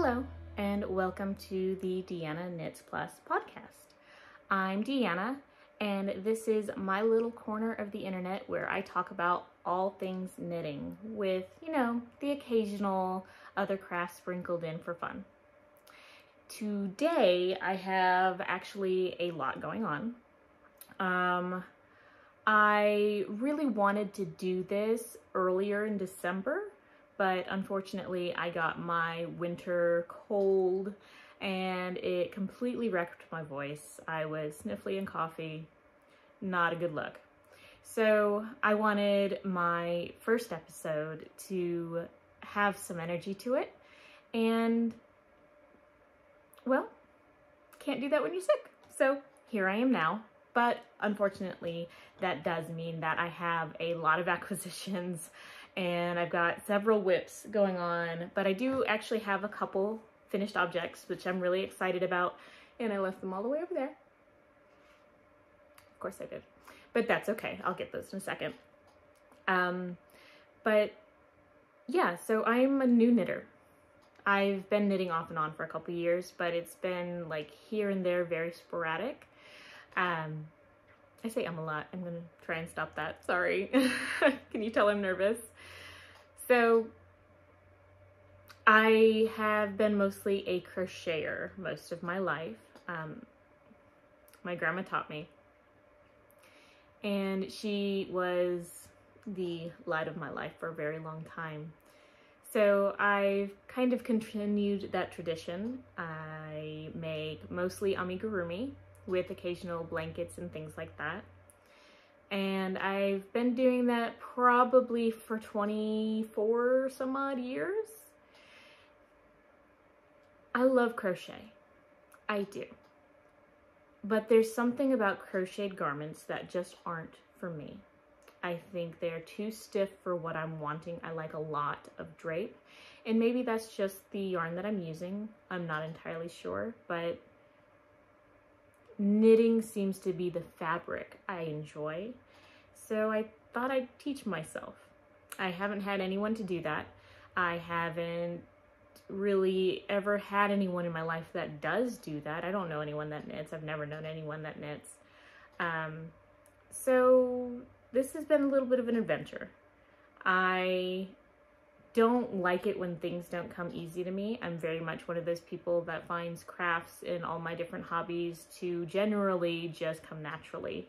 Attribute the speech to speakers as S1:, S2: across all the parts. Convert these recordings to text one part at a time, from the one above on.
S1: Hello, and welcome to the Deanna Knits Plus podcast. I'm Deanna, and this is my little corner of the internet where I talk about all things knitting with, the occasional other craft sprinkled in for fun. Today, I have actually a lot going on. I really wanted to do this earlier in December, but unfortunately I got my winter cold and it completely wrecked my voice. I was sniffly and coughy, not a good look. So I wanted my first episode to have some energy to it, and well, can't do that when you're sick. So here I am now, but unfortunately that does mean that I have a lot of acquisitions and I've got several whips going on, but I do actually have a couple finished objects, which I'm really excited about, and I left them all the way over there. Of course I did, but that's okay. I'll get those in a second. But yeah, so I'm a new knitter. I've been knitting off and on for a couple years, but it's been like here and there, very sporadic. I say a lot. I'm gonna try and stop that. Sorry. Can you tell I'm nervous? So I have been mostly a crocheter most of my life. My grandma taught me, and she was the light of my life for a very long time. So I've kind of continued that tradition. I make mostly amigurumi with occasional blankets and things like that. And I've been doing that probably for 24 some odd years. I love crochet. I do. But there's something about crocheted garments that just aren't for me. I think they're too stiff for what I'm wanting. I like a lot of drape, and maybe that's just the yarn that I'm using. I'm not entirely sure, but knitting seems to be the fabric I enjoy, so I thought I'd teach myself. I haven't had anyone to do that. I haven't really ever had anyone in my life that does do that. I don't know anyone that knits. I've never known anyone that knits. So this has been a little bit of an adventure. I don't like it when things don't come easy to me. I'm very much one of those people that finds crafts in all my different hobbies to generally just come naturally.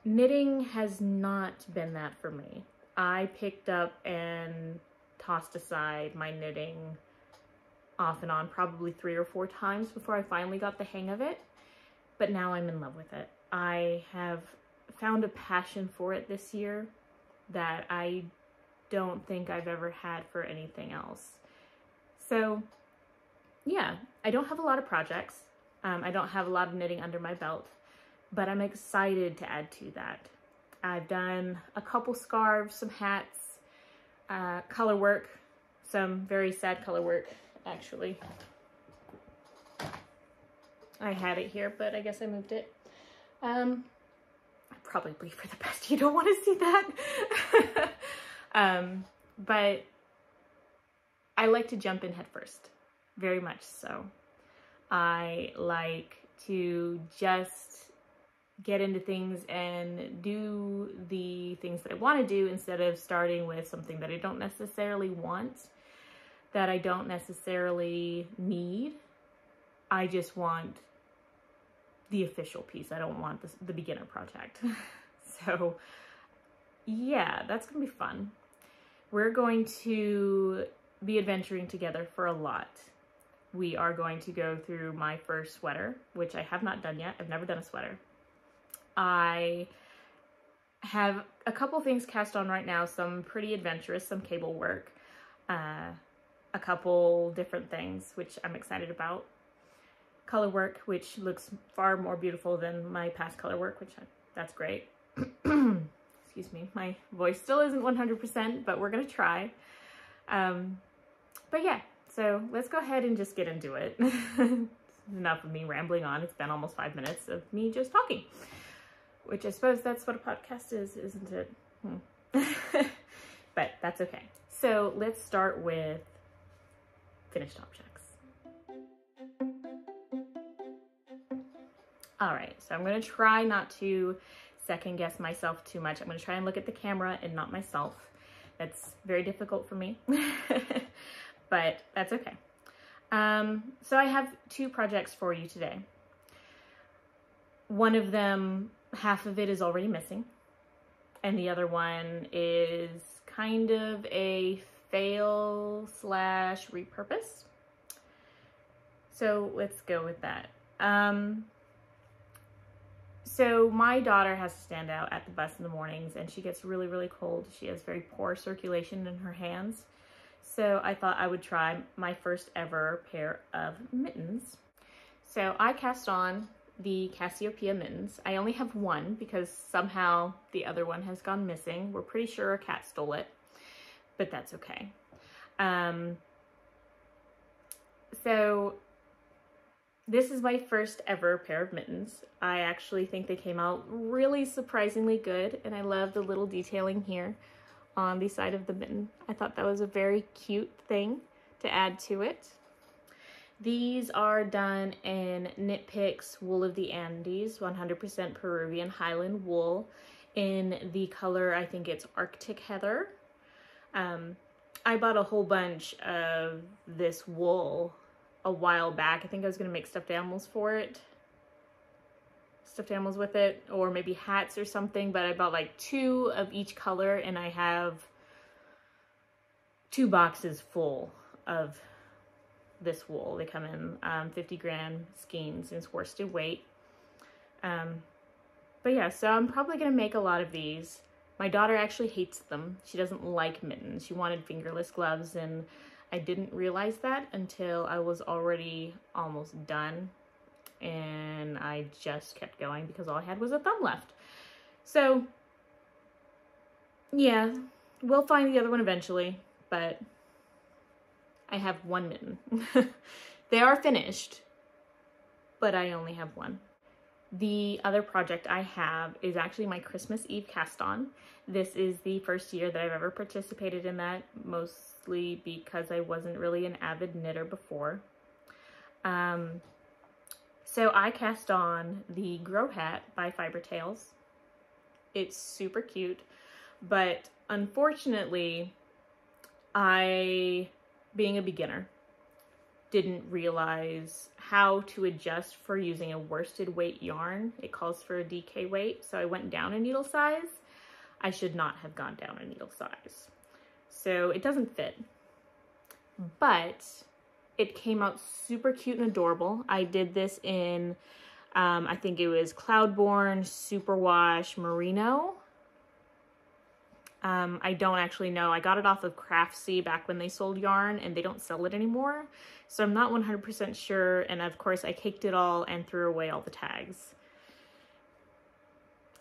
S1: Knitting has not been that for me. I picked up and tossed aside my knitting off and on probably 3 or 4 times before I finally got the hang of it, but now I'm in love with it. I have found a passion for it this year that I don't think I've ever had for anything else. So yeah, I don't have a lot of projects. I don't have a lot of knitting under my belt, but I'm excited to add to that. I've done a couple scarves, some hats, color work, some very sad color work, actually. I had it here, but I guess I moved it. Probably for the best. You don't want to see that. But I like to jump in head first, very much so. I like to just get into things and do the things that I want to do instead of starting with something that I don't necessarily want, that I don't necessarily need. I just want the official piece. I don't want the beginner project. So yeah, that's gonna be fun. We're going to be adventuring together for a lot. We are going to go through my first sweater, which I have not done yet. I've never done a sweater. I have a couple things cast on right now, some pretty adventurous, some cable work, a couple different things, which I'm excited about. Color work, which looks far more beautiful than my past color work, that's great. Excuse me, my voice still isn't 100%, but we're gonna try. But yeah, so let's go ahead and just get into it. Enough of me rambling on. It's been almost 5 minutes of me just talking, which I suppose that's what a podcast is, isn't it? But that's okay. So let's start with finished objects. All right, so I'm gonna try not to second guess myself too much. I'm gonna try and look at the camera and not myself. That's very difficult for me, but that's okay. So I have two projects for you today. One of them, half of it is already missing, and the other one is kind of a fail / repurpose. So let's go with that. So my daughter has to stand out at the bus in the mornings, and she gets really, really cold. She has very poor circulation in her hands. So I thought I would try my first ever pair of mittens. So I cast on the Cassiopeia mittens. I only have one because somehow the other one has gone missing. We're pretty sure a cat stole it, but that's okay. So this is my first ever pair of mittens. I actually think they came out really surprisingly good, and I love the little detailing here on the side of the mitten. I thought that was a very cute thing to add to it. These are done in Knit Picks Wool of the Andes, 100% Peruvian Highland wool in the color, I think it's Arctic Heather. I bought a whole bunch of this wool a while back. I think I was gonna make stuffed animals with it, or maybe hats or something, but I bought like 2 of each color, and I have 2 boxes full of this wool. They come in 50-gram skeins and it's worsted weight. But yeah, so I'm probably gonna make a lot of these. My daughter actually hates them. She doesn't like mittens. She wanted fingerless gloves, and I didn't realize that until I was already almost done, and I just kept going because all I had was a thumb left. So yeah, we'll find the other one eventually, but I have one mitten. They are finished, but I only have one. The other project I have is actually my Christmas Eve cast on. This is the first year that I've ever participated in that, mostly because I wasn't really an avid knitter before. So I cast on the Grow Hat by Fiber Tales. It's super cute, but unfortunately, I, being a beginner, didn't realize how to adjust for using a worsted weight yarn. It calls for a DK weight, so I went down a needle size. I should not have gone down a needle size. So it doesn't fit, but it came out super cute and adorable. I did this in, I think it was Cloudborne Superwash Merino. I don't actually know. I got it off of Craftsy back when they sold yarn, and they don't sell it anymore. So I'm not 100% sure. And of course I caked it all and threw away all the tags.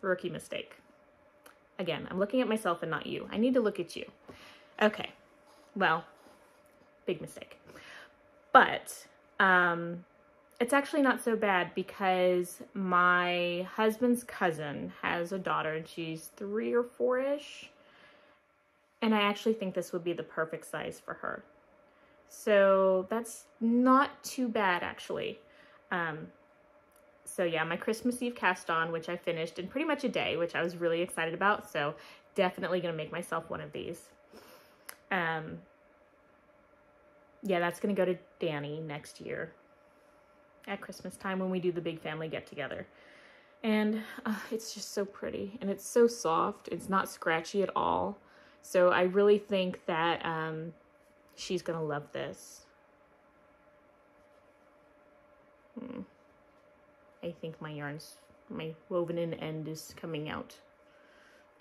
S1: Rookie mistake. Again, I'm looking at myself and not you. I need to look at you. Okay. Well, big mistake. But, it's actually not so bad because my husband's cousin has a daughter, and she's 3 or 4-ish. And I actually think this would be the perfect size for her. So that's not too bad, actually. So yeah, my Christmas Eve cast on, which I finished in pretty much a day, which I was really excited about. So definitely gonna make myself one of these. Yeah, that's gonna go to Danny next year at Christmas time when we do the big family get together. And it's just so pretty, and it's so soft. It's not scratchy at all. So I really think that she's gonna love this. I think my woven in end is coming out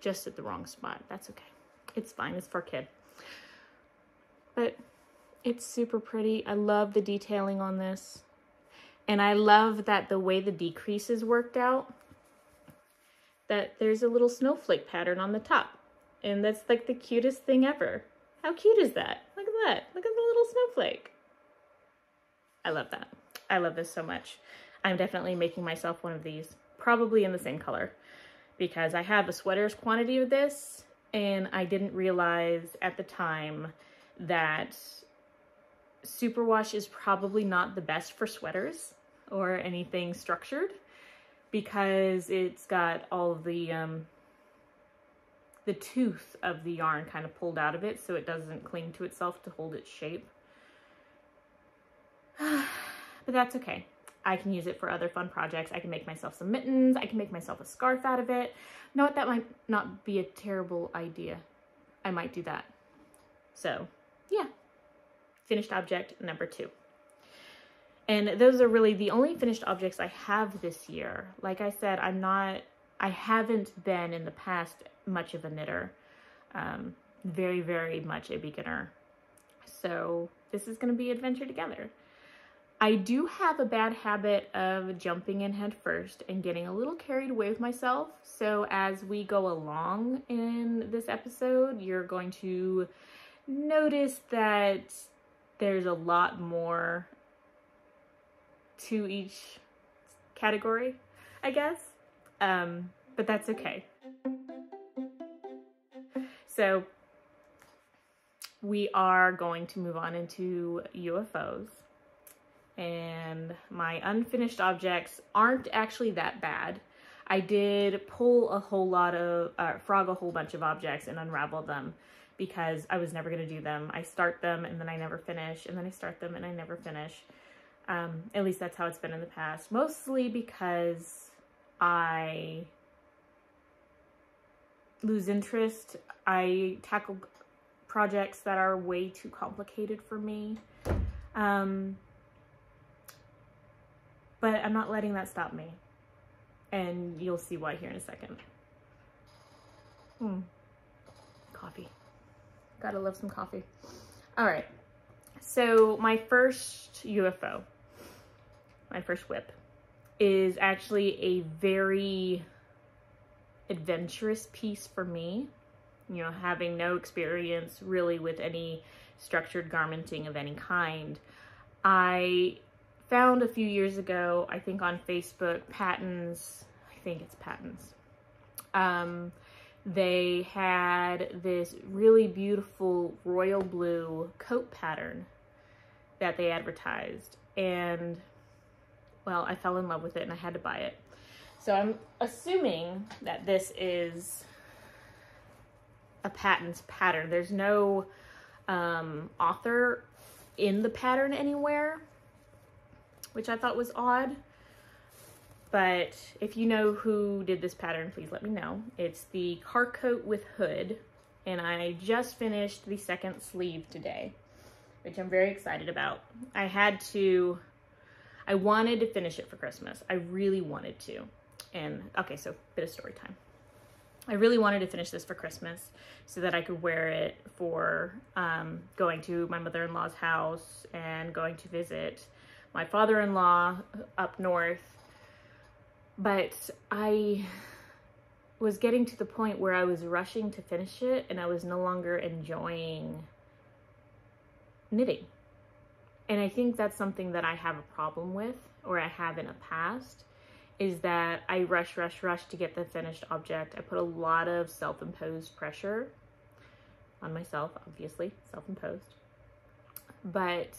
S1: just at the wrong spot. That's okay. It's fine, it's for a kid. But it's super pretty. I love the detailing on this. And I love that the way the decreases worked out, that there's a little snowflake pattern on the top. And that's like the cutest thing ever. How cute is that? Look at that. Look at the little snowflake. I love that. I love this so much. I'm definitely making myself one of these, probably in the same color, because I have a sweater's quantity of this, and I didn't realize at the time that superwash is probably not the best for sweaters or anything structured because it's got all of the tooth of the yarn kind of pulled out of it, so it doesn't cling to itself to hold its shape. But that's okay. I can use it for other fun projects. I can make myself some mittens. I can make myself a scarf out of it. No, that might not be a terrible idea. I might do that. So, yeah. Finished object number 2. And those are really the only finished objects I have this year. Like I said, I haven't been in the past much of a knitter. Very, very much a beginner. So this is going to be adventure together. I do have a bad habit of jumping in head first and getting a little carried away with myself. So as we go along in this episode, you're going to notice that there's a lot more to each category, I guess. But that's okay. So we are going to move on into UFOs. And my unfinished objects aren't actually that bad. I did pull a whole lot of, frog a whole bunch of objects and unravel them because I was never going to do them. I start them and then I never finish, and then I start them and I never finish. At least that's how it's been in the past. Mostly because I lose interest. I tackle projects that are way too complicated for me. But I'm not letting that stop me. And you'll see why here in a second. Coffee. Gotta love some coffee. All right. So my first UFO, my first whip, is actually a very adventurous piece for me. You know, having no experience really with any structured garmenting of any kind. I found a few years ago, I think on Facebook, Patterns, I think it's Patterns. They had this really beautiful royal blue coat pattern that they advertised. And, well, I fell in love with it and I had to buy it. So I'm assuming that this is a Patterns pattern. There's no author in the pattern anywhere, which I thought was odd. But if you know who did this pattern, please let me know. It's the car coat with hood, and I just finished the second sleeve today, which I'm very excited about. I wanted to finish it for Christmas. I really wanted to. And okay, so bit of story time. I really wanted to finish this for Christmas so that I could wear it for going to my mother-in-law's house and going to visit my father-in-law up north. But I was getting to the point where I was rushing to finish it and I was no longer enjoying knitting. And I think that's something that I have a problem with, or I have in the past, is that I rush to get the finished object. I put a lot of self-imposed pressure on myself, obviously, self-imposed. But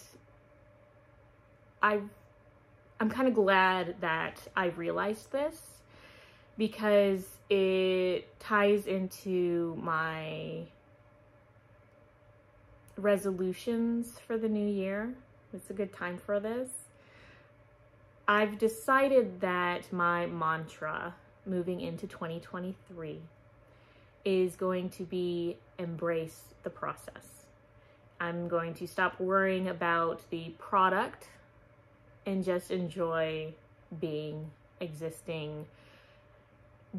S1: I'm kind of glad that I realized this because it ties into my resolutions for the new year. It's a good time for this. I've decided that my mantra moving into 2023 is going to be embrace the process. I'm going to stop worrying about the product and just enjoy being, existing,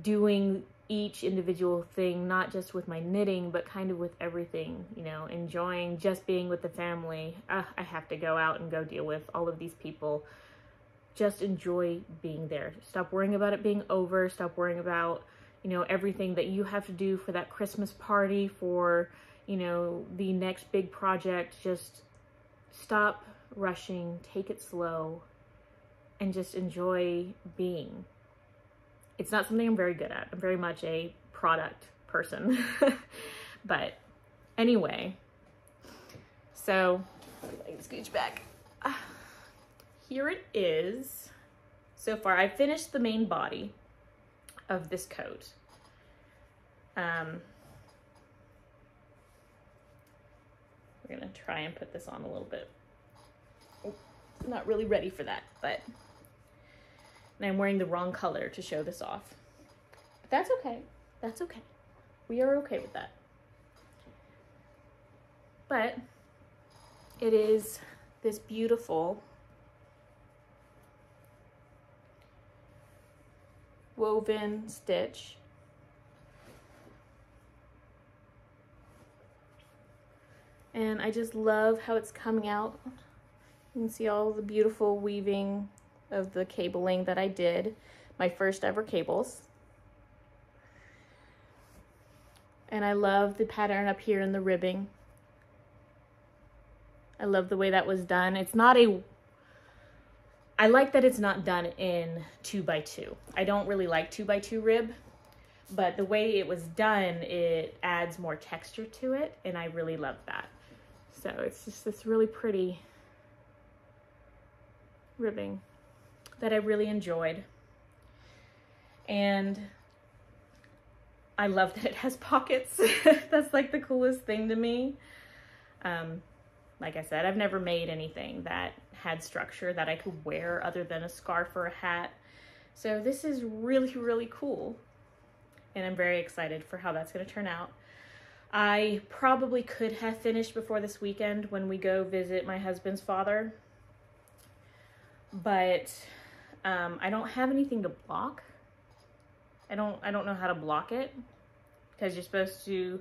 S1: doing each individual thing, not just with my knitting, but kind of with everything, you know, enjoying just being with the family. I have to go out and go deal with all of these people. Just enjoy being there. Stop worrying about it being over. Stop worrying about, you know, everything that you have to do for that Christmas party, for, you know, the next big project. Just stop rushing, take it slow, and just enjoy being. It's not something I'm very good at. I'm very much a product person. But anyway, so I can scooch back. Here it is. So far, I finished the main body of this coat. We're gonna try and put this on a little bit. Oh, I'm not really ready for that, but and I'm wearing the wrong color to show this off. But that's okay. That's okay. We are okay with that. But it is this beautiful woven stitch. And I just love how it's coming out. You can see all the beautiful weaving of the cabling that I did. My first ever cables. And I love the pattern up here in the ribbing. I love the way that was done. It's not a, I like that it's not done in 2x2. I don't really like 2x2 rib, but the way it was done, it adds more texture to it, and I really love that. So it's just this really pretty ribbing that I really enjoyed. And I love that it has pockets. That's like the coolest thing to me. Like I said, I've never made anything that had structure that I could wear other than a scarf or a hat. So this is really, really cool. And I'm very excited for how that's going to turn out. I probably could have finished before this weekend when we go visit my husband's father. But I don't have anything to block. I don't know how to block it, because you're supposed to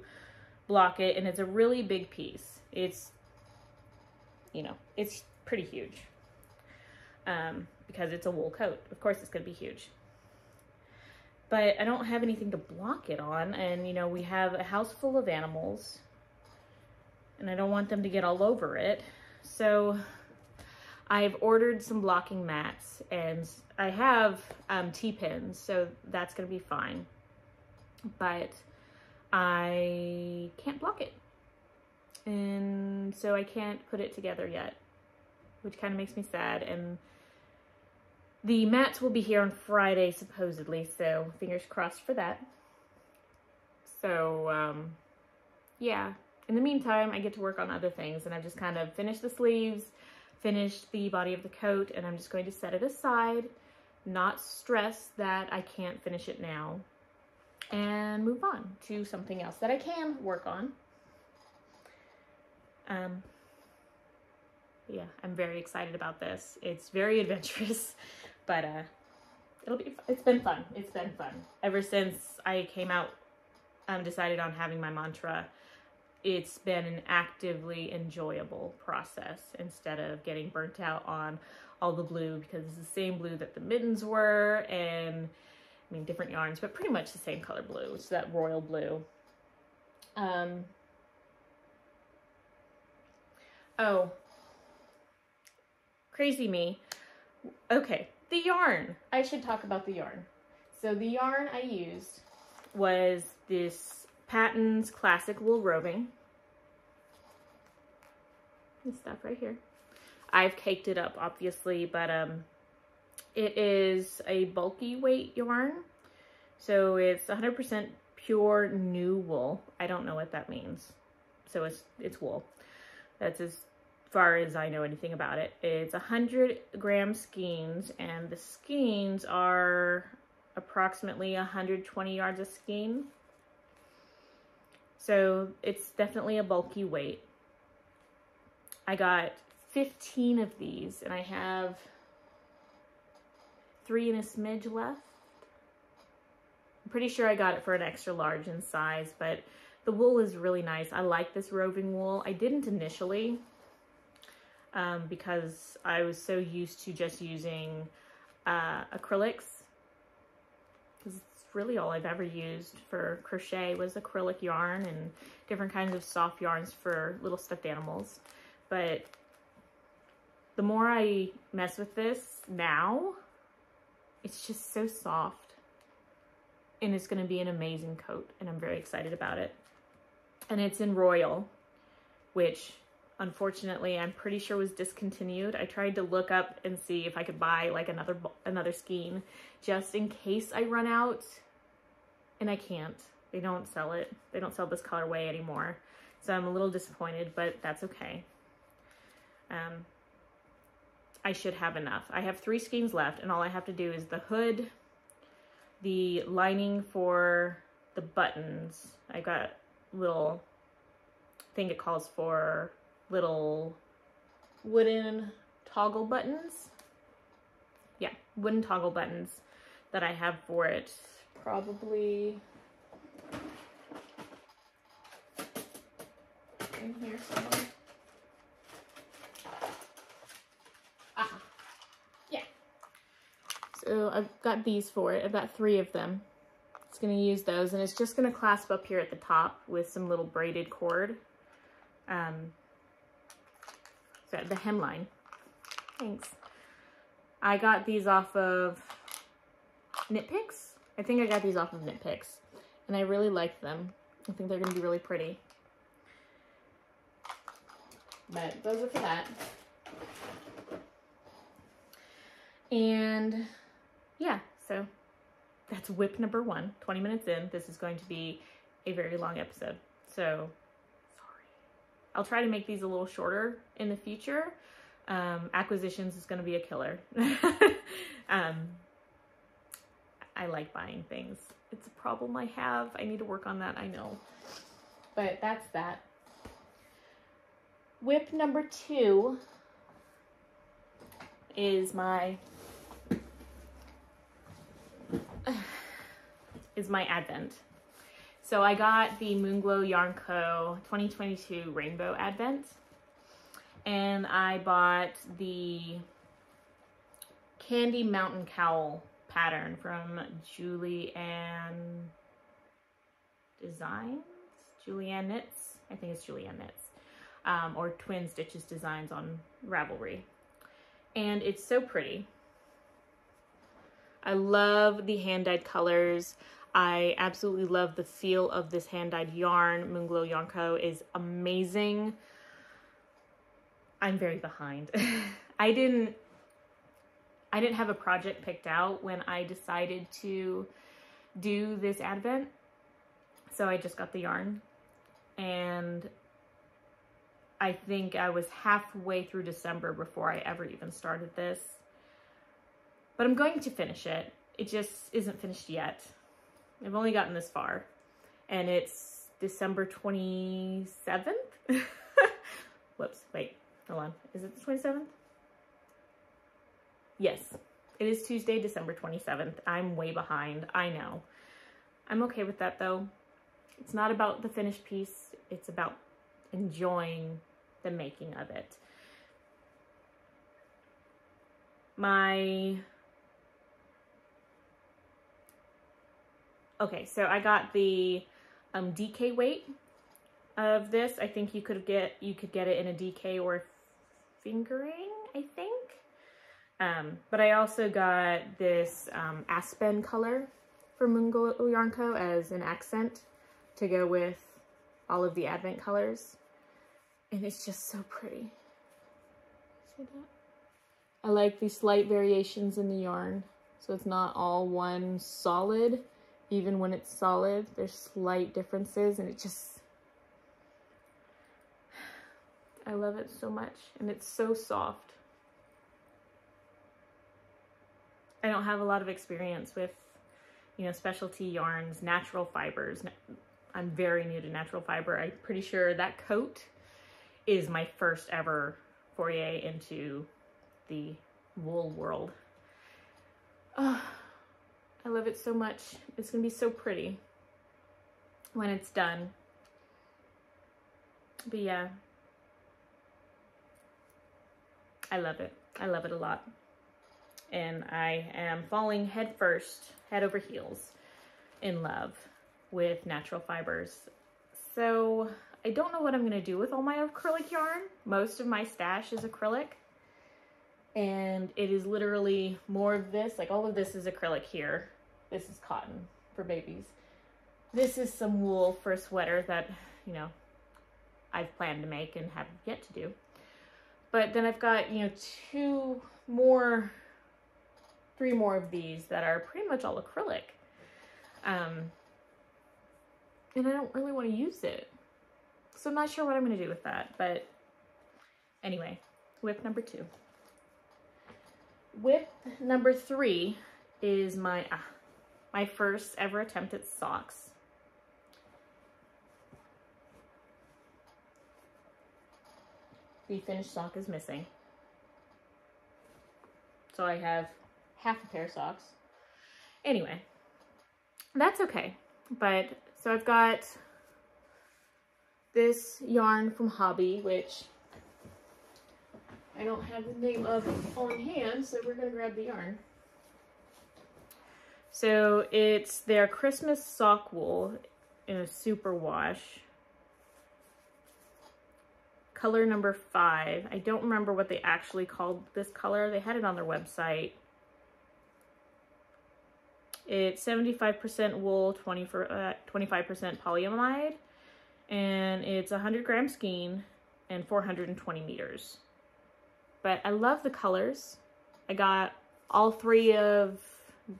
S1: block it, and it's a really big piece. It's, you know, it's pretty huge. Because it's a wool coat. Of course it's going to be huge. But I don't have anything to block it on, and you know, we have a house full of animals, and I don't want them to get all over it. So I've ordered some blocking mats, and I have T-pins, so that's going to be fine. But I can't block it, and so I can't put it together yet, which kind of makes me sad. And the mats will be here on Friday, supposedly, so fingers crossed for that. So, yeah. In the meantime, I get to work on other things, and I've just kind of finished the sleeves, finished the body of the coat, and I'm just going to set it aside, not stress that I can't finish it now, and move on to something else that I can work on. Yeah, I'm very excited about this. It's very adventurous, but it's been fun. It's been fun. Ever since I came out, decided on having my mantra, it's been an actively enjoyable process instead of getting burnt out on all the blue, because it's the same blue that the mittens were, and I mean different yarns, but pretty much the same color blue. It's that royal blue. Oh, crazy me. Okay, the yarn. I should talk about the yarn. So the yarn I used was this Patton's Classic Wool Roving. This stuff right here. I've caked it up, obviously, but it is a bulky weight yarn. So it's 100% pure new wool. I don't know what that means. So it's wool. That's as far as I know anything about it. It's 100-gram skeins, and the skeins are approximately 120 yards a skein. So it's definitely a bulky weight. I got 15 of these, and I have 3 and a smidge left. I'm pretty sure I got it for an extra large in size, but the wool is really nice. I like this roving wool. I didn't initially because I was so used to just using acrylics, because it's really all I've ever used for crochet was acrylic yarn and different kinds of soft yarns for little stuffed animals. But the more I mess with this now, it's just so soft, and it's going to be an amazing coat, and I'm very excited about it. And it's in Royal, which unfortunately, I'm pretty sure was discontinued. I tried to look up and see if I could buy like another skein just in case I run out, and I can't. They don't sell it. They don't sell this colorway anymore. So I'm a little disappointed, but that's okay. I should have enough. I have 3 skeins left, and all I have to do is the hood, the lining for the buttons. I got little, I think it calls for little wooden toggle buttons. Yeah, wooden toggle buttons that I have for it. Probably in here somewhere. Aha. Yeah. So I've got these for it. I've got 3 of them. It's going to use those, and it's just going to clasp up here at the top with some little braided cord. So the hemline. Thanks. I got these off of Knit Picks. I think I got these off of Knit Picks, and I really like them. I think they're going to be really pretty. But those are for that. And yeah, so that's whip number 1, 20 minutes in. This is going to be a very long episode. So sorry. I'll try to make these a little shorter in the future. Acquisitions is going to be a killer. I like buying things. It's a problem I have. I need to work on that, I know. But that's that. Whip number 2 is my Advent. So I got the Moonglow Yarn Co. 2022 Rainbow Advent. And I bought the Candy Mountain Cowl pattern from Julianne Designs? Julianne Knits? I think it's Julianne Knits. Or Twin Stitches Designs on Ravelry. And it's so pretty. I love the hand-dyed colors. I absolutely love the feel of this hand-dyed yarn. Moonglow Yarn Co. is amazing. I'm very behind. I didn't have a project picked out when I decided to do this Advent. So I just got the yarn, and I think I was halfway through December before I ever even started this. But I'm going to finish it. It just isn't finished yet. I've only gotten this far, and it's December 27th. Whoops, wait, hold on. Is it the 27th? Yes, it is Tuesday, December 27th. I'm way behind, I know. I'm okay with that though. It's not about the finished piece. It's about enjoying the making of it. Okay, so I got the DK weight of this. I think you could get it in a DK or fingering, I think. But I also got this Aspen color from Moonglow Yarn Co. as an accent to go with all of the Advent colors. And it's just so pretty. See that? I like these slight variations in the yarn. So it's not all one solid. Even when it's solid, there's slight differences, and it just, I love it so much, and it's so soft. I don't have a lot of experience with, you know, specialty yarns, natural fibers. I'm very new to natural fiber. I'm pretty sure that coat is my first ever foray into the wool world. Oh, I love it so much. It's gonna be so pretty when it's done. But yeah, I love it. I love it a lot. And I am falling head over heels in love with natural fibers. So I don't know what I'm gonna do with all my acrylic yarn. Most of my stash is acrylic. And it is literally more of this, like all of this is acrylic here. This is cotton for babies. This is some wool for a sweater that, you know, I've planned to make and have yet to do. But then I've got, you know, 3 more of these that are pretty much all acrylic. And I don't really want to use it. So I'm not sure what I'm going to do with that. But anyway, whip number 2. Whip number 3 is my first ever attempt at socks. The finished sock is missing. So I have half a pair of socks. Anyway, that's okay. But so I've got this yarn from Hobby, which I don't have the name of on hand, so we're gonna grab the yarn. So it's their Christmas sock wool in a super wash. Color number 5. I don't remember what they actually called this color. They had it on their website. It's 75% wool, 25% polyamide, and it's 100 gram skein and 420 meters. But I love the colors. I got all 3 of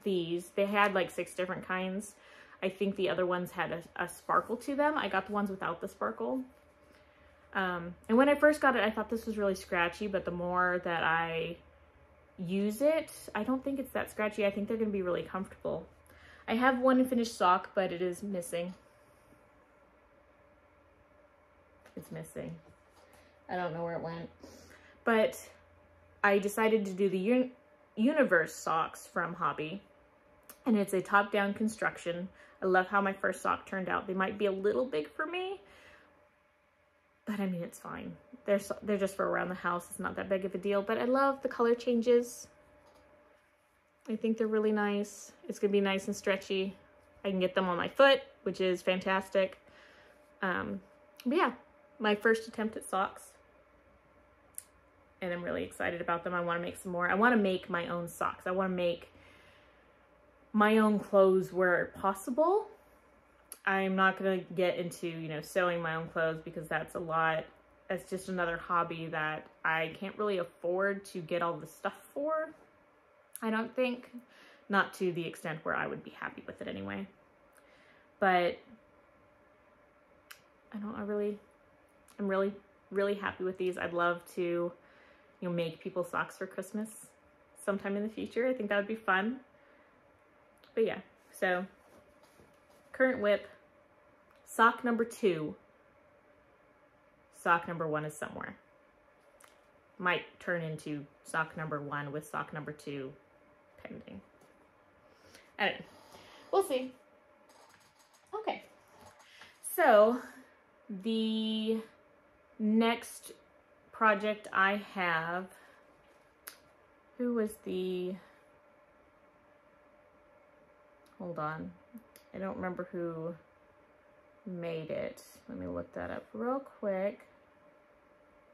S1: these. They had like 6 different kinds. I think the other ones had a sparkle to them. I got the ones without the sparkle. And when I first got it, I thought this was really scratchy, but the more that I use it, I don't think it's that scratchy. I think they're going to be really comfortable. I have one finished sock, but it is missing. It's missing. I don't know where it went. But I decided to do the Universe socks from Hobby. And it's a top-down construction. I love how my first sock turned out. They might be a little big for me, but I mean, it's fine. They're just for around the house. It's not that big of a deal, but I love the color changes. I think they're really nice. It's gonna be nice and stretchy. I can get them on my foot, which is fantastic. But yeah, my first attempt at socks. And I'm really excited about them. I wanna make some more. I wanna make my own socks. I wanna make my own clothes where possible. I'm not going to get into, you know, sewing my own clothes because that's a lot. It's just another hobby that I can't really afford to get all the stuff for. I don't think. Not to the extent where I would be happy with it anyway. But I'm really happy with these. I'd love to, you know, make people socks for Christmas sometime in the future. I think that would be fun. But yeah, so current whip. Sock number 2. Sock number 1 is somewhere. Might turn into sock number 1 with sock number 2 pending. I don't know. We'll see. Okay. So the next project I have, hold on. I don't remember who made it. Let me look that up real quick.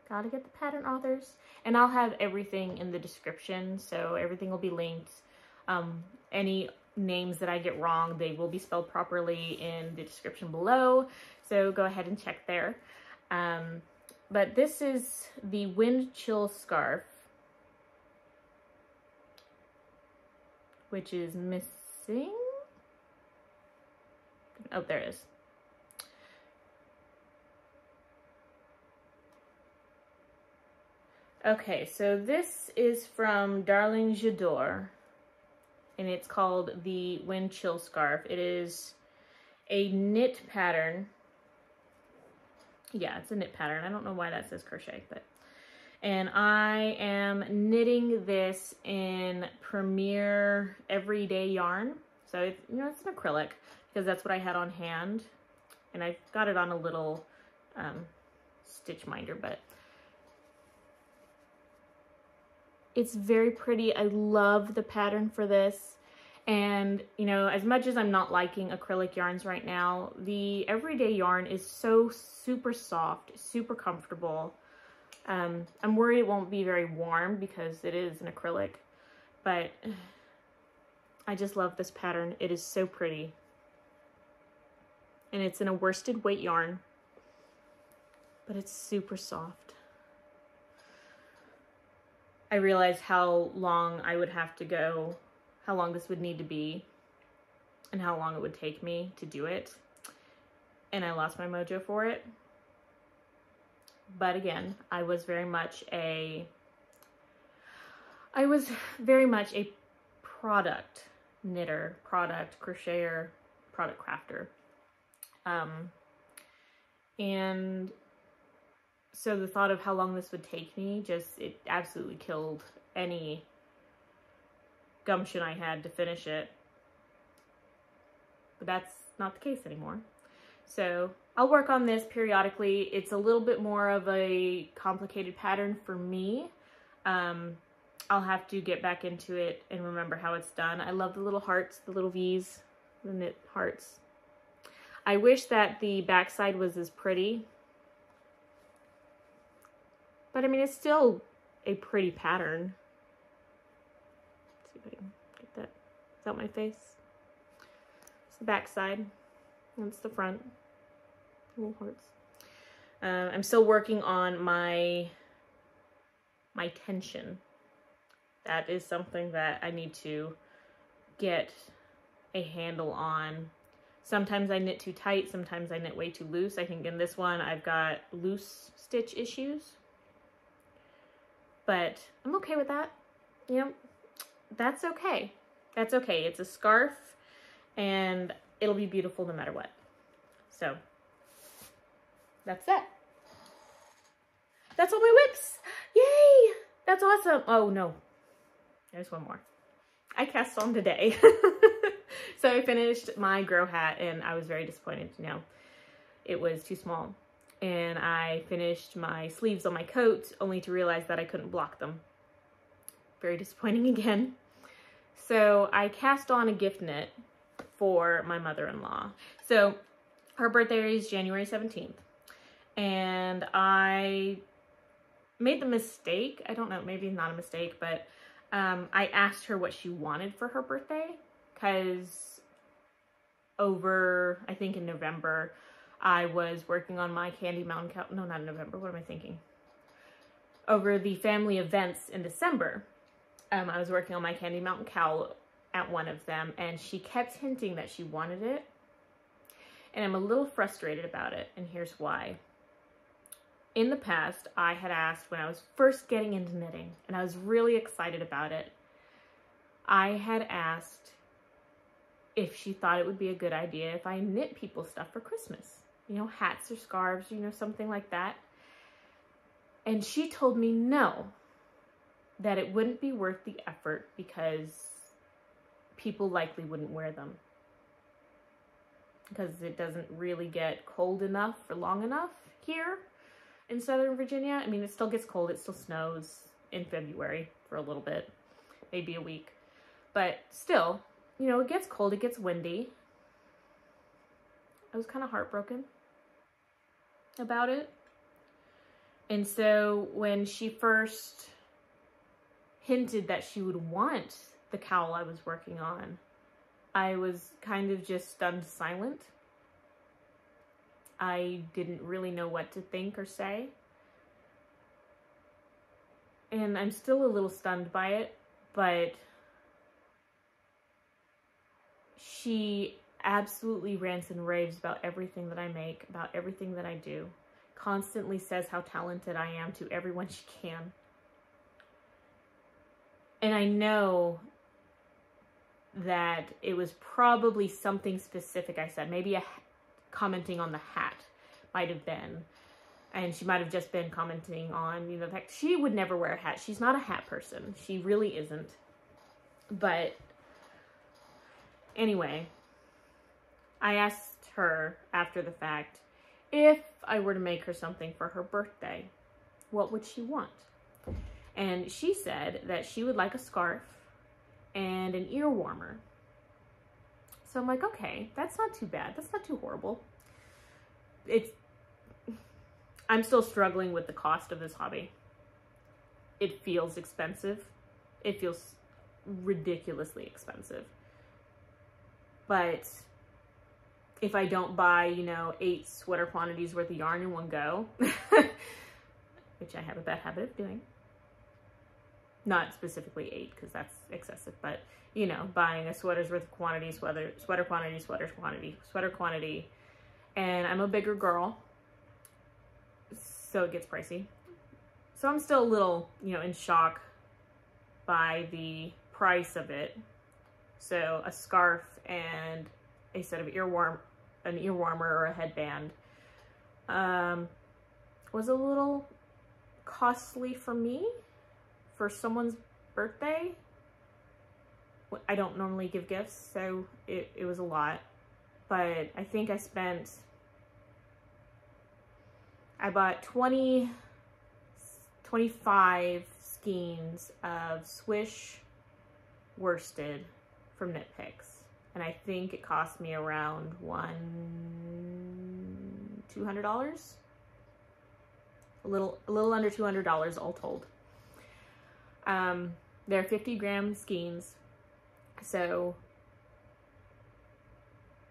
S1: Gotta get the pattern authors. And I'll have everything in the description, so everything will be linked. Any names that I get wrong, they will be spelled properly in the description below, so go ahead and check there. But this is the Wind Chill Scarf, which is missing. Oh, there it is. Okay, so this is from Darling J'adore, and it's called the Wind Chill Scarf. It is a knit pattern. Yeah, it's a knit pattern. I don't know why that says crochet, but... And I am knitting this in Premier Everyday Yarn. So, it's, you know, it's an acrylic, because that's what I had on hand. And I got it on a little stitch minder, but... It's very pretty. I love the pattern for this. And, you know, as much as I'm not liking acrylic yarns right now, the Everyday Yarn is so super soft, super comfortable. I'm worried it won't be very warm because it is an acrylic, but I just love this pattern. It is so pretty. And it's in a worsted weight yarn. but it's super soft. I realized how long I would have to go, how long this would need to be, and how long it would take me to do it. And I lost my mojo for it. But again, I was very much a product knitter, product crocheter, product crafter. And so the thought of how long this would take me, it absolutely killed any gumption I had to finish it. But that's not the case anymore. So I'll work on this periodically. It's a little bit more of a complicated pattern for me. I'll have to get back into it and remember how it's done. I love the little hearts, the little V's, the knit hearts. I wish that the backside was as pretty. But I mean, it's still a pretty pattern. Let's see if I can get that. Is that my face? It's the backside. That's the front. Little hearts. I'm still working on my tension. That is something that I need to get a handle on. Sometimes I knit too tight, sometimes I knit way too loose. I think in this one I've got loose stitch issues. But I'm okay with that. You know, that's okay. That's okay. It's a scarf and it'll be beautiful no matter what. So that's that. That's all my whips. Yay! That's awesome. Oh no, there's one more. I cast on today. So I finished my grow hat and I was very disappointed. You know, it was too small. And I finished my sleeves on my coat only to realize that I couldn't block them. Very disappointing again. So I cast on a gift knit for my mother-in-law. So her birthday is January 17th. And I made the mistake, I don't know, maybe not a mistake, but I asked her what she wanted for her birthday, because over, I think in November, I was working on my Candy Mountain cowl. No, not in November. What am I thinking? Over the family events in December, I was working on my Candy Mountain cowl at one of them, and she kept hinting that she wanted it. And I'm a little frustrated about it, and here's why. In the past, I had asked when I was first getting into knitting, and I was really excited about it. I had asked if she thought it would be a good idea if I knit people stuff for Christmas. You know, hats or scarves, you know, something like that. And she told me no, that it wouldn't be worth the effort because people likely wouldn't wear them. Because it doesn't really get cold enough for long enough here in Southern Virginia. I mean, it still gets cold. It still snows in February for a little bit, maybe a week. But still, you know, it gets cold, it gets windy. I was kind of heartbroken about it. And so when she first hinted that she would want the cowl I was working on, I was kind of just stunned silent. I didn't really know what to think or say. And I'm still a little stunned by it, but she absolutely rants and raves about everything that I make, about everything that I do. Constantly says how talented I am to everyone she can. And I know that it was probably something specific I said. Maybe commenting on the hat might have been. And she might have just been commenting on, you know, the fact she would never wear a hat. She's not a hat person. She really isn't. But anyway, I asked her after the fact, if I were to make her something for her birthday, what would she want? And she said that she would like a scarf and an ear warmer. So I'm like, okay, that's not too bad. That's not too horrible. I'm still struggling with the cost of this hobby. It feels expensive. It feels ridiculously expensive. But if I don't buy, you know, 8 sweater quantities worth of yarn in one go, which I have a bad habit of doing. Not specifically 8 because that's excessive, but you know, buying a sweater's worth of quantity, sweater quantity, and I'm a bigger girl, so it gets pricey. So I'm still a little, you know, in shock by the price of it. So a scarf and a set of an ear warmer or a headband was a little costly for me for someone's birthday. I don't normally give gifts, so it was a lot, but I think I bought 25 skeins of Swish worsted from Knit Picks, and I think it cost me around $200, a little under $200 all told. They're 50-gram skeins, so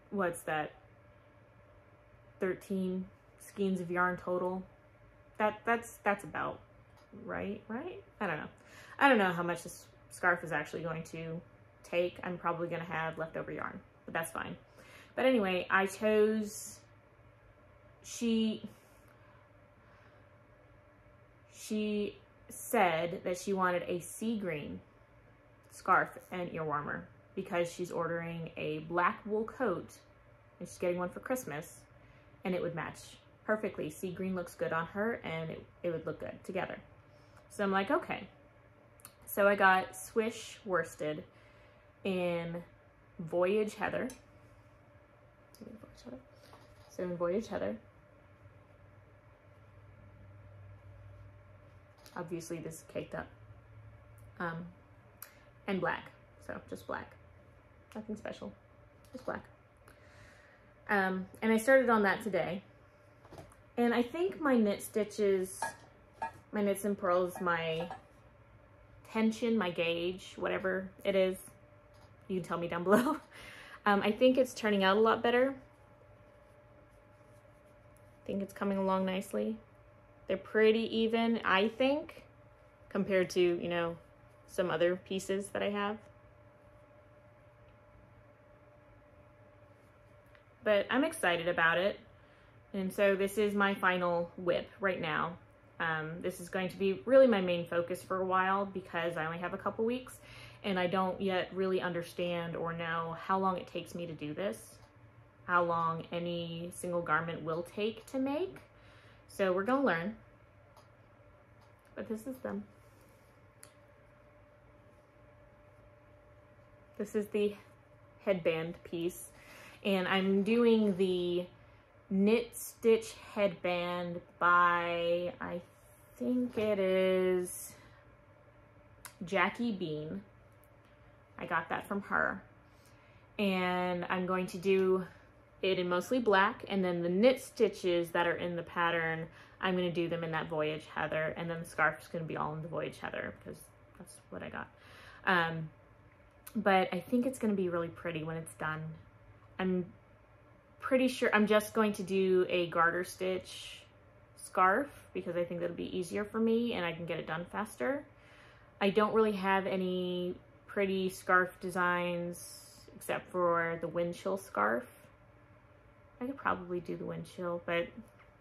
S1: what's that? 13 skeins of yarn total. That's about right? I don't know how much this scarf is actually going to take. I'm probably gonna have leftover yarn, but that's fine. But anyway, I chose, she said that she wanted a sea green scarf and ear warmer because she's ordering a black wool coat and she's getting one for Christmas, and it would match perfectly. Sea green looks good on her, and it would look good together. So I'm like, okay. So I got Swish worsted in Voyage Heather. So in Voyage Heather. Obviously this is caked up. And black. So just black. Nothing special. Just black. And I started on that today. And I think my knit stitches, my knits and purls, my tension, my gauge, whatever it is, you can tell me down below. I think it's turning out a lot better. I think it's coming along nicely. They're pretty even, I think, compared to, you know, some other pieces that I have. But I'm excited about it. And so this is my final whip right now. This is going to be really my main focus for a while because I only have a couple weeks and I don't yet really understand or know how long it takes me to do this, how long any single garment will take to make. So we're gonna learn, but this is them. This is the headband piece, and I'm doing the knit stitch headband by, I think it is Jackie Bean. I got that from her. And I'm going to do it in mostly black, and then the knit stitches that are in the pattern, I'm going to do them in that Voyage Heather, and then the scarf is going to be all in the Voyage Heather because that's what I got. But I think it's going to be really pretty when it's done. I'm pretty sure I'm just going to do a garter stitch scarf because I think that'll be easier for me and I can get it done faster. I don't really have any pretty scarf designs except for the wind chill scarf. I could probably do the wind chill, but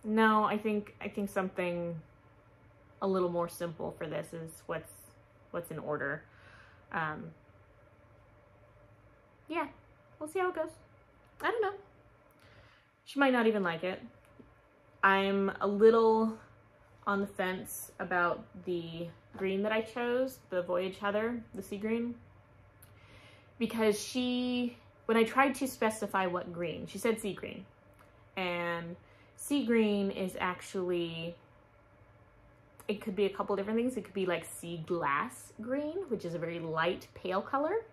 S1: no, I think something a little more simple for this is what's in order. Yeah, we'll see how it goes. I don't know. She might not even like it. I'm a little on the fence about the green that I chose, the Voyage Heather, the sea green, because when I tried to specify what green, she said sea green, and sea green is actually, it could be a couple different things. It could be like sea glass green, which is a very light pale color,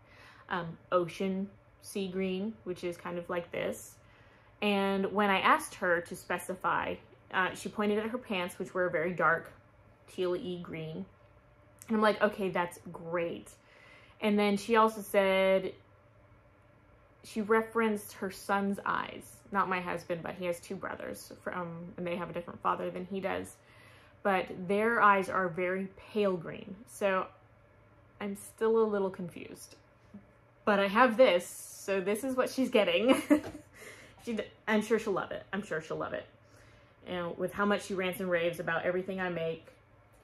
S1: ocean sea green, which is kind of like this. And when I asked her to specify, she pointed at her pants, which were a very dark teal-y green. And I'm like, okay, that's great. And then she also said, she referenced her son's eyes. not my husband, but he has two brothers and they have a different father than he does. But their eyes are very pale green. So I'm still a little confused. But I have this, so this is what she's getting. I'm sure she'll love it. I'm sure she'll love it. You know, with how much she rants and raves about everything I make.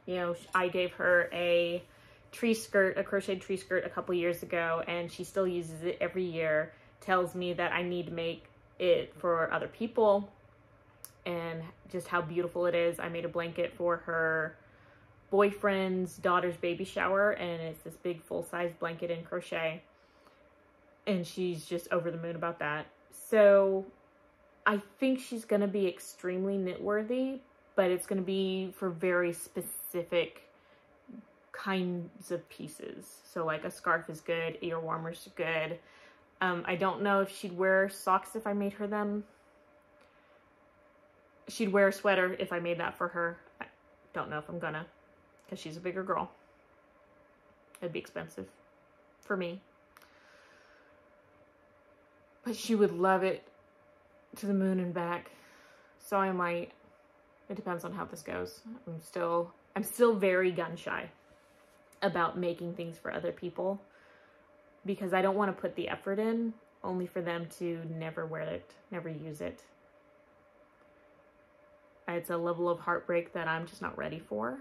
S1: You know, I gave her a crocheted tree skirt a couple years ago, and she still uses it every year. Tells me that I need to make it for other people and just how beautiful it is. I made a blanket for her boyfriend's daughter's baby shower, and it's this big full-size blanket in crochet, and she's just over the moon about that. So I think she's going to be extremely knit worthy, but it's going to be for very specific kinds of pieces. So like a scarf is good, ear warmers are good. I don't know if she'd wear socks if I made her them. She'd wear a sweater if I made that for her. I don't know if I'm gonna, because she's a bigger girl. It'd be expensive for me. But she would love it to the moon and back. So I might. It depends on how this goes. I'm still very gun shy about making things for other people, because I don't want to put the effort in only for them to never wear it, never use it. It's a level of heartbreak that I'm just not ready for.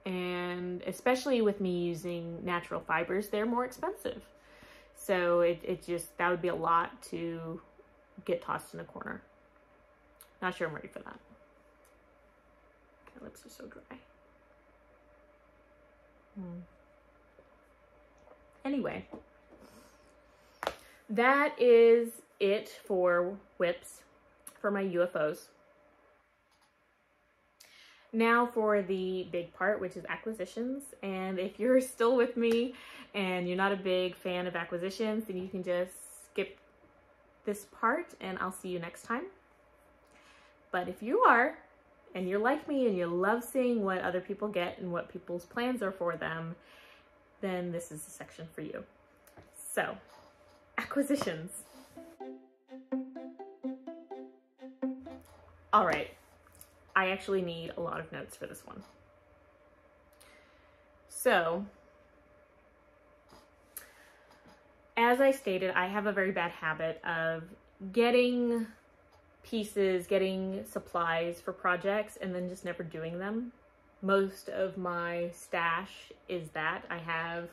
S1: And especially with me using natural fibers, they're more expensive. So that would be a lot to get tossed in a corner. Not sure I'm ready for that. My lips are so dry. Anyway, that is it for whips, for my UFOs. Now for the big part, which is acquisitions. And if you're still with me and you're not a big fan of acquisitions, then you can just skip this part and I'll see you next time. But if you are, and you're like me and you love seeing what other people get and what people's plans are for them, then this is the section for you. So, acquisitions. All right, I actually need a lot of notes for this one. So, as I stated, I have a very bad habit of getting pieces, getting supplies for projects, and then just never doing them. Most of my stash is that. I have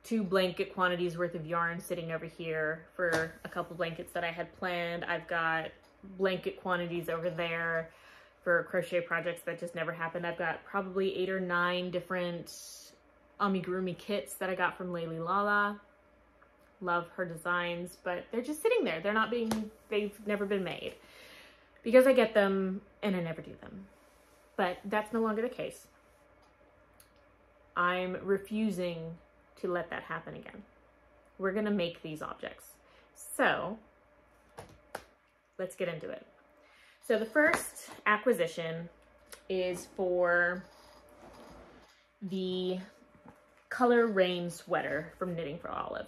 S1: 2 blanket quantities worth of yarn sitting over here for a couple blankets that I had planned. I've got blanket quantities over there for crochet projects that just never happened. I've got probably 8 or 9 different amigurumi kits that I got from Layli Lala. Love her designs, but they're just sitting there. They've never been made because I get them and I never do them. But that's no longer the case. I'm refusing to let that happen again. We're gonna make these objects. So let's get into it. So the first acquisition is for the Color Rain sweater from Knitting for Olive.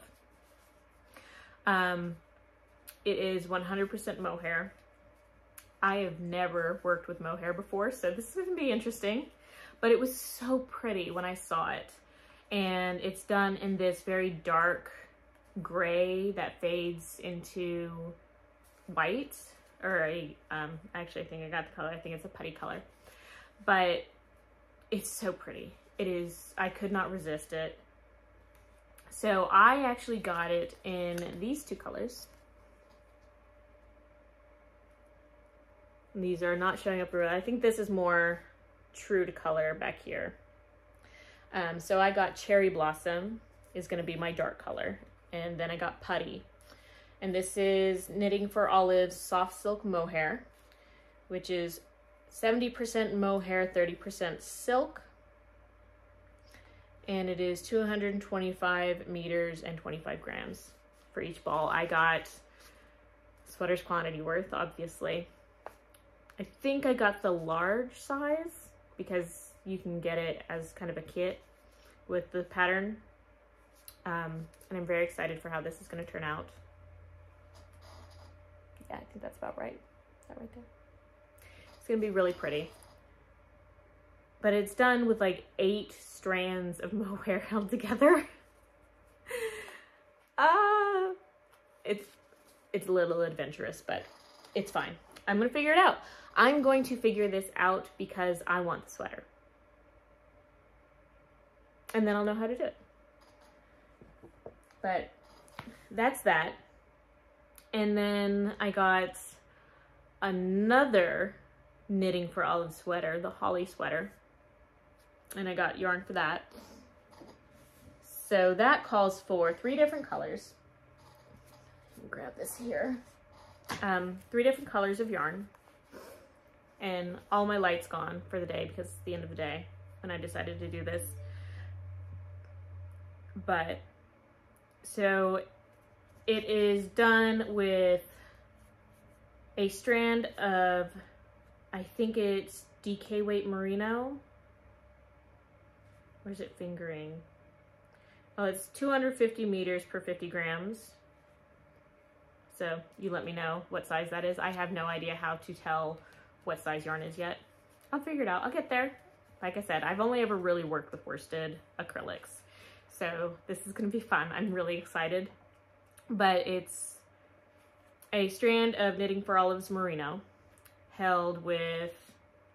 S1: It is 100% mohair. I have never worked with mohair before, so this is gonna be interesting, but it was so pretty when I saw it. And it's done in this very dark gray that fades into white, or actually I think I got the color, I think it's a putty color, but it's so pretty. It is, I could not resist it. So I actually got it in these 2 colors. These are not showing up real. I think this is more true to color back here. So I got Cherry Blossom is going to be my dark color. And then I got Putty. And this is Knitting for Olive's Soft Silk Mohair, which is 70% mohair, 30% silk. And it is 225 meters and 25 grams for each ball. I got sweater's quantity worth, obviously. I think I got the large size because you can get it as kind of a kit with the pattern. And I'm very excited for how this is going to turn out. Yeah, I think that's about right. Is that right there? It's gonna be really pretty. But it's done with like 8 strands of mohair held together. It's a little adventurous, but it's fine. I'm gonna figure it out. I'm going to figure this out because I want the sweater. And then I'll know how to do it. But that's that. And then I got another Knitting for Olive sweater, the holly sweater. And I got yarn for that. So that calls for 3 different colors. Grab this here. 3 different colors of yarn. And all my light's gone for the day because it's the end of the day when I decided to do this. But so it is done with a strand of, I think it's DK weight merino. Where's it fingering? Oh, it's 250 meters per 50 grams. So you let me know what size that is. I have no idea how to tell what size yarn is yet. I'll figure it out. I'll get there. Like I said, I've only ever really worked with worsted acrylics. So this is gonna be fun. I'm really excited. But it's a strand of Knitting for Olive's merino held with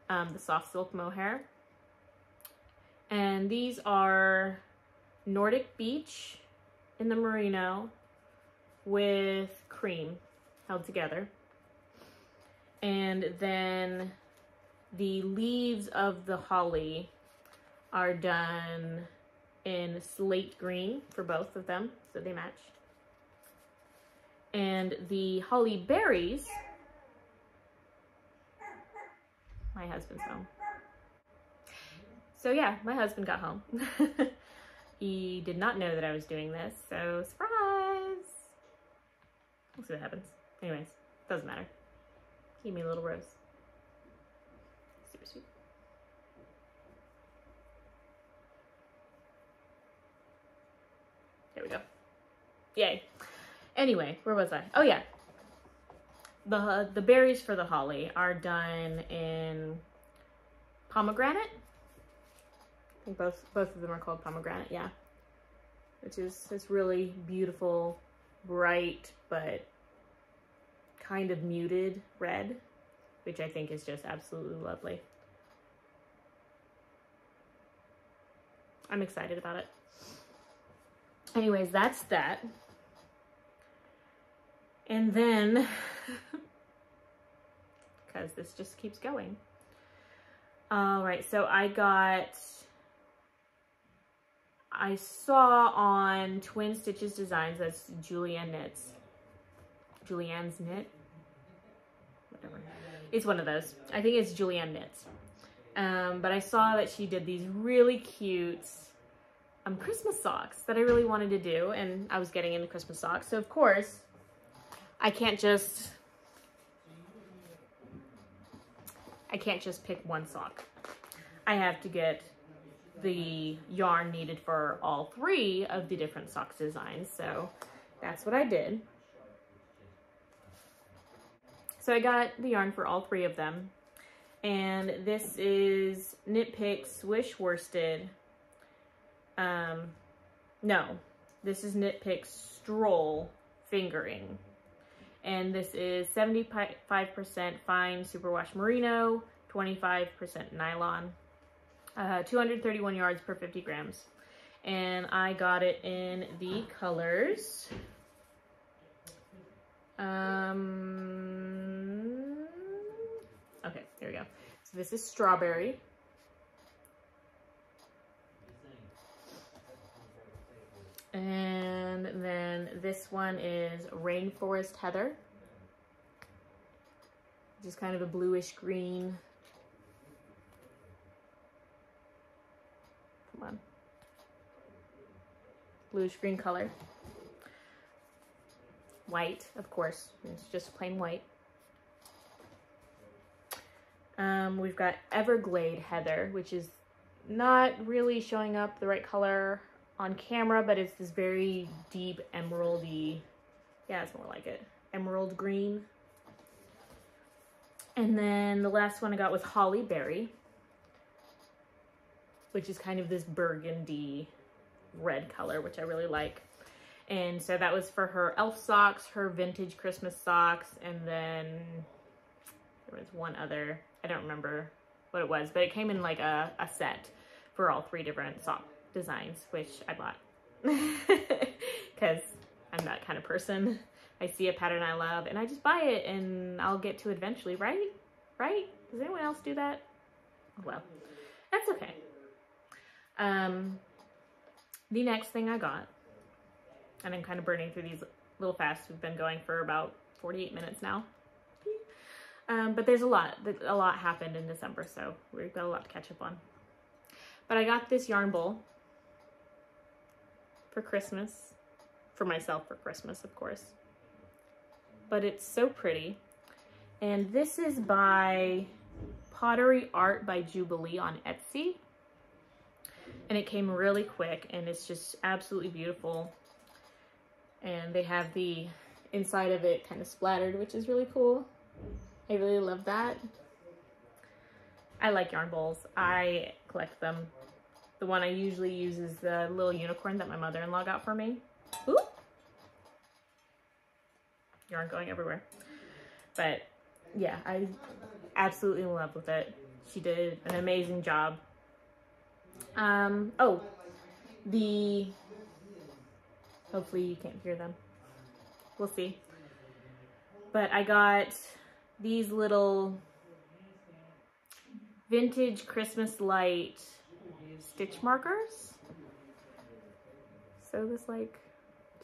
S1: the soft silk mohair. And these are Nordic Beach in the merino with cream held together. And then the leaves of the holly are done in slate green for both of them, so they match. And the holly berries, my husband's home. So yeah, my husband got home. He did not know that I was doing this, so surprise! We'll see what happens. Anyways, doesn't matter. Give me a little rose. Super sweet. There we go. Yay. Anyway, where was I? Oh yeah. The berries for the holly are done in pomegranate. I think both of them are called pomegranate, yeah. Which is this really beautiful, bright, but kind of muted red, which I think is just absolutely lovely. I'm excited about it. Anyways, that's that. And then, because this just keeps going. All right, so I saw on Twin Stitches Designs, that's Julianne's Knit, whatever. It's one of those. I think it's Julianne Knits. But I saw that she did these really cute Christmas socks that I really wanted to do, and I was getting into Christmas socks. So of course, I can't just pick one sock. I have to get the yarn needed for all 3 of the different socks designs. So that's what I did. So I got the yarn for all 3 of them. And this is Knit Picks Swish Worsted. No, this is Knit Picks Stroll Fingering. And this is 75% fine superwash merino, 25% nylon, 231 yards per 50 grams. And I got it in the colors. Okay, here we go. So this is strawberry. And then this one is Rainforest Heather, which is kind of a bluish green. Come on. Bluish green color. White, of course. It's just plain white. We've got Everglade Heather, which is not really showing up the right color on camera, but it's this very deep emeraldy, yeah, it's more like it, emerald green. And then the last one I got was Holly Berry, which is kind of this burgundy red color, which I really like. And so that was for her elf socks, her vintage Christmas socks, and then there was one other, I don't remember what it was, but it came in like a set for all 3 different sock designs, which I bought because I'm that kind of person. I see a pattern I love and I just buy it and I'll get to it eventually, right? Right? Does anyone else do that? Well, that's okay. The next thing I got, and I'm kind of burning through these a little fast. We've been going for about 48 minutes now. But there's a lot happened in December, so we've got a lot to catch up on. But I got this yarn bowl for Christmas, for myself for Christmas, of course. But it's so pretty. And this is by Pottery Art by Jubilee on Etsy. And it came really quick and it's just absolutely beautiful. And they have the inside of it kind of splattered, which is really cool. I really love that. I like yarn bowls. I collect them. The one I usually use is the little unicorn that my mother-in-law got for me. Ooh! Yarn going everywhere. But yeah, I absolutely in love with it. She did an amazing job. Oh, hopefully you can't hear them. We'll see. But I got these little vintage Christmas light stitch markers. So this like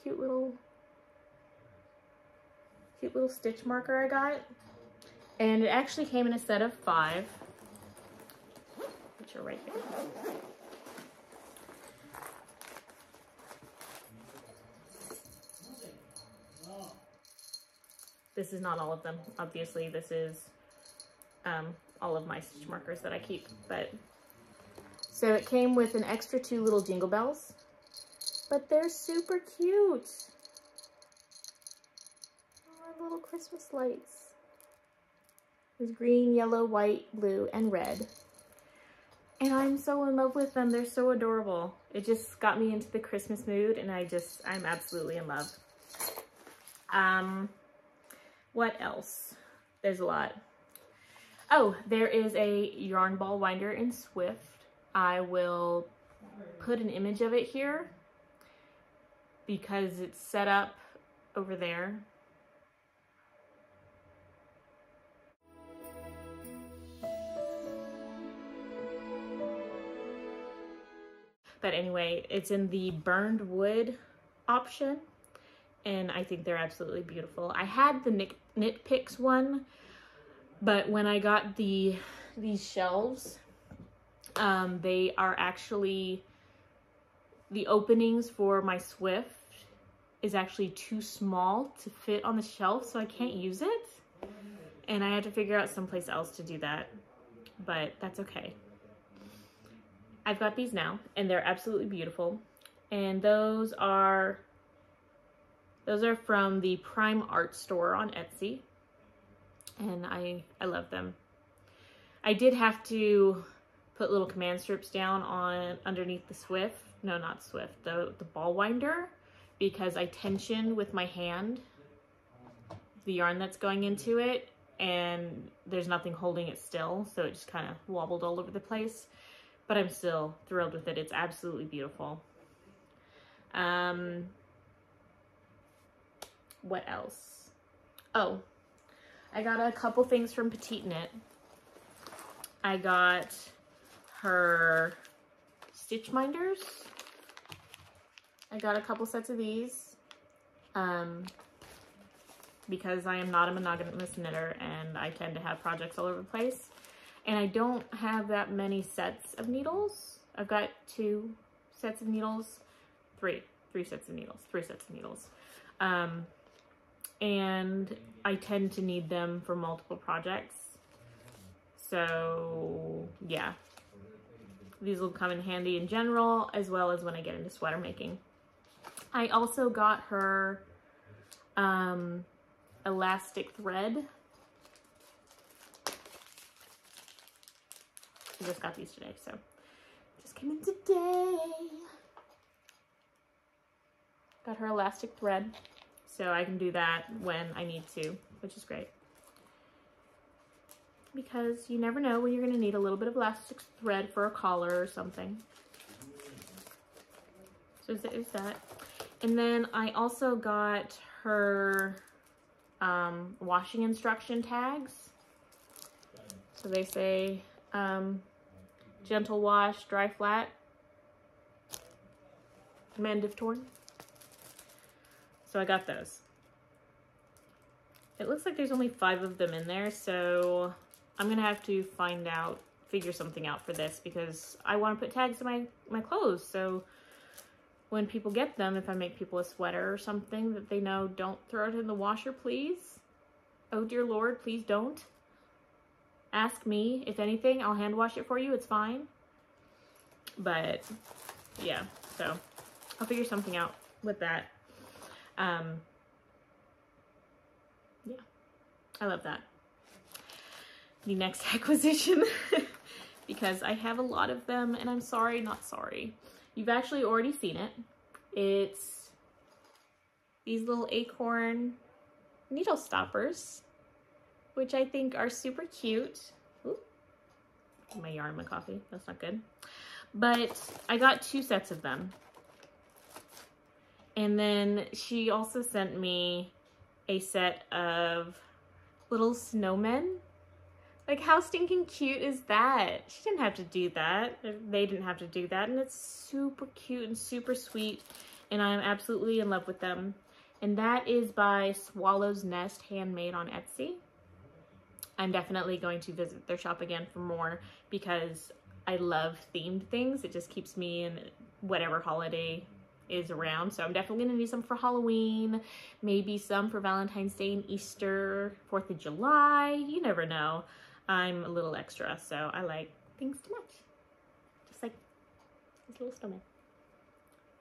S1: cute little stitch marker I got. And it actually came in a set of 5, which are right there. This is not all of them, obviously. This is all of my stitch markers that I keep. But so it came with an extra 2 little jingle bells, but they're super cute. Oh, little Christmas lights. There's green, yellow, white, blue, and red. And I'm so in love with them. They're so adorable. It just got me into the Christmas mood, and I'm absolutely in love. What else? There's a lot. Oh, there is a yarn ball winder in Swift. I will put an image of it here because it's set up over there. But anyway, it's in the burned wood option. And I think they're absolutely beautiful. I had the Knit Picks one, but when I got these shelves, they are actually, the openings for my Swift is actually too small to fit on the shelf, so I can't use it. And I had to figure out someplace else to do that, but that's okay. I've got these now, and they're absolutely beautiful. And those are from the Prime Art Store on Etsy, and I love them. I did have to put little command strips down on underneath the Swift, no, not Swift, the ball winder, because I tension with my hand the yarn that's going into it, and there's nothing holding it still, so it just kind of wobbled all over the place. But I'm still thrilled with it. It's absolutely beautiful. What else? Oh, I got a couple things from Petite Knit. I got her stitch minders. I got a couple sets of these because I am not a monogamous knitter and I tend to have projects all over the place. And I don't have that many sets of needles. I've got 2 sets of needles, 3 sets of needles, 3 sets of needles. And I tend to need them for multiple projects. So yeah, these will come in handy in general, as well as when I get into sweater making. I also got her elastic thread I just got these today, so just came in today. Got her elastic thread, so I can do that when I need to, which is great. Because you never know when you're gonna need a little bit of elastic thread for a collar or something. So there's that. And then I also got her washing instruction tags. So they say gentle wash, dry flat, mend if torn. So I got those. It looks like there's only 5 of them in there, so I'm gonna have to figure something out for this, because I want to put tags in my clothes, so when people get them, if I make people a sweater or something, that they know, don't throw it in the washer, please. Oh dear Lord, please don't. Ask me. If anything, I'll hand wash it for you. It's fine. But yeah, so I'll figure something out with that. Yeah, I love that. The next acquisition, because I have a lot of them, and I'm sorry, not sorry. You've actually already seen it. It's these little acorn needle stoppers, which I think are super cute. Ooh, my yarn, my coffee, that's not good. But I got 2 sets of them. And then she also sent me a set of little snowmen. Like, how stinking cute is that? She didn't have to do that. They didn't have to do that. And it's super cute and super sweet. And I'm absolutely in love with them. And that is by Swallow's Nest, handmade on Etsy. I'm definitely going to visit their shop again for more, because I love themed things. It just keeps me in whatever holiday is around. So I'm definitely gonna need some for Halloween, maybe some for Valentine's Day and Easter, 4th of July, you never know. I'm a little extra, so I like things to match. Just like this little snowman.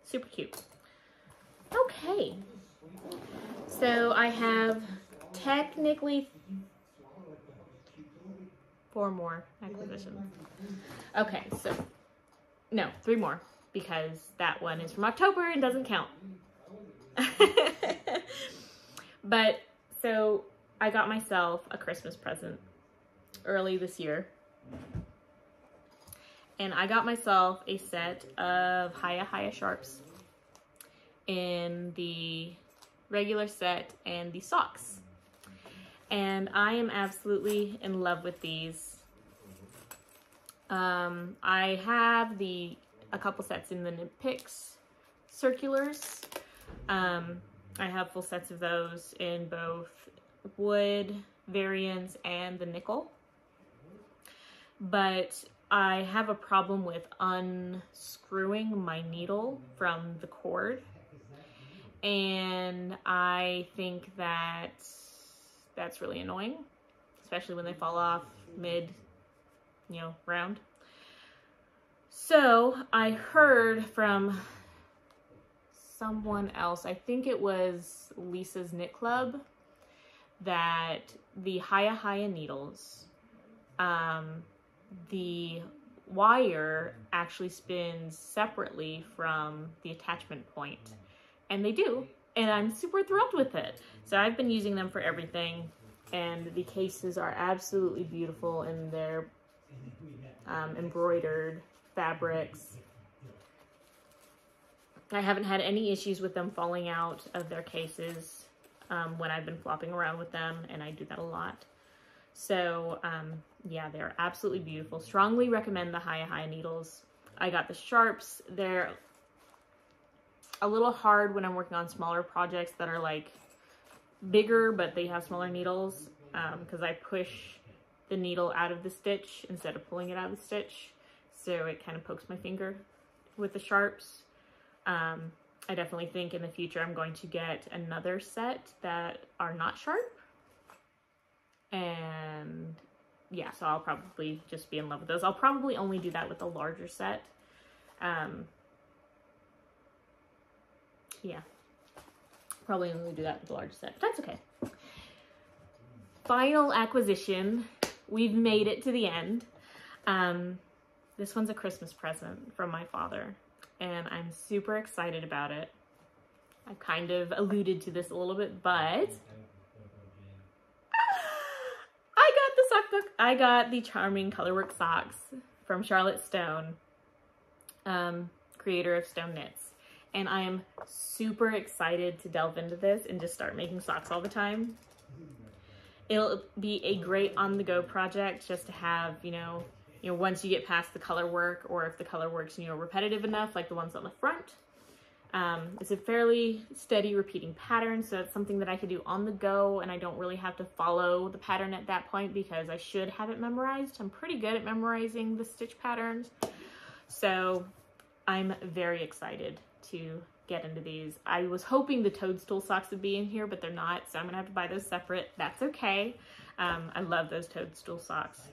S1: Super cute. Okay, so I have technically 4 more acquisitions. Okay, so no, 3 more, because that one is from October and doesn't count. But so I got myself a Christmas present early this year, and I got myself a set of Hiya sharps in the regular set and the socks, and I am absolutely in love with these. I have a couple sets in the Knit Picks circulars. I have full sets of those in both wood variants and the nickel. But I have a problem with unscrewing my needle from the cord. And I think that that's really annoying, especially when they fall off mid, round. So I heard from someone else, I think it was Lisa's Knit Club, that the Hiya needles, the wire actually spins separately from the attachment point. And they do, and I'm super thrilled with it. So I've been using them for everything, and the cases are absolutely beautiful in their embroidered fabrics. I haven't had any issues with them falling out of their cases when I've been flopping around with them, and I do that a lot. So yeah, they're absolutely beautiful. Strongly recommend the Hiya needles. I got the sharps. They're a little hard when I'm working on smaller projects that are like bigger, but they have smaller needles, because I push the needle out of the stitch instead of pulling it out of the stitch. So it kind of pokes my finger with the sharps. I definitely think in the future I'm going to get another set that are not sharp. And yeah, so I'll probably just be in love with those. I'll probably only do that with the larger set. Yeah, probably only do that with the larger set, but that's okay. Final acquisition. We've made it to the end. This one's a Christmas present from my father, and I'm super excited about it. I've kind of alluded to this a little bit, but I got the sock book. I got the Charming Colorwork socks from Charlotte Stone, creator of Stone Knits. And I am super excited to delve into this and just start making socks all the time. It'll be a great on-the-go project just to have, once you get past the color work, or if the color work's, repetitive enough, like the ones on the front. It's a fairly steady repeating pattern, so it's something that I could do on the go, and I don't really have to follow the pattern at that point because I should have it memorized. I'm pretty good at memorizing the stitch patterns, so I'm very excited to get into these. I was hoping the toadstool socks would be in here, but they're not, so I'm gonna have to buy those separate. That's okay. I love those toadstool socks,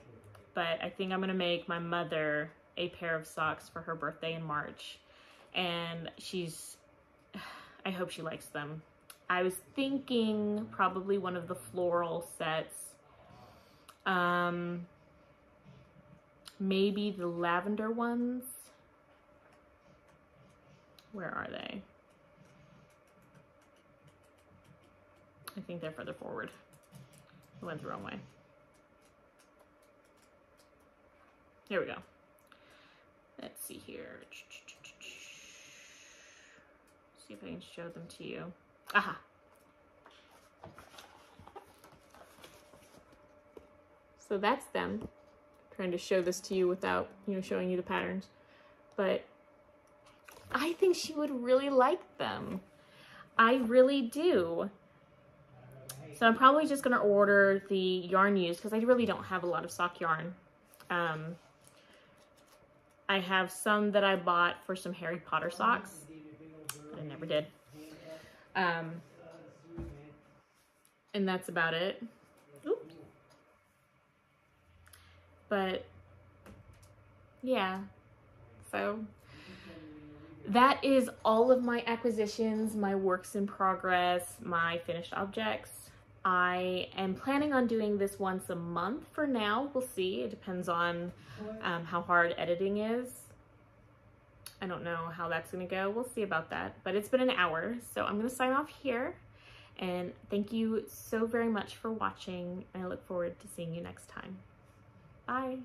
S1: but I think I'm gonna make my mother a pair of socks for her birthday in March, and I hope she likes them. I was thinking probably one of the floral sets, maybe the lavender ones. Where are they? I think they're further forward. I went the wrong way. Here we go. Let's see here. See if I can show them to you. Aha. So that's them. I'm trying to show this to you without, showing you the patterns. But I think she would really like them. I really do. So I'm probably just gonna order the yarn used because I really don't have a lot of sock yarn. I have some that I bought for some Harry Potter socks. I never did. And that's about it. Oops. But yeah, so that is all of my acquisitions, my works in progress, my finished objects. I am planning on doing this once a month for now. We'll see. It depends on how hard editing is. I don't know how that's going to go. We'll see about that. But it's been an hour, so I'm going to sign off here. And thank you so very much for watching. And I look forward to seeing you next time. Bye.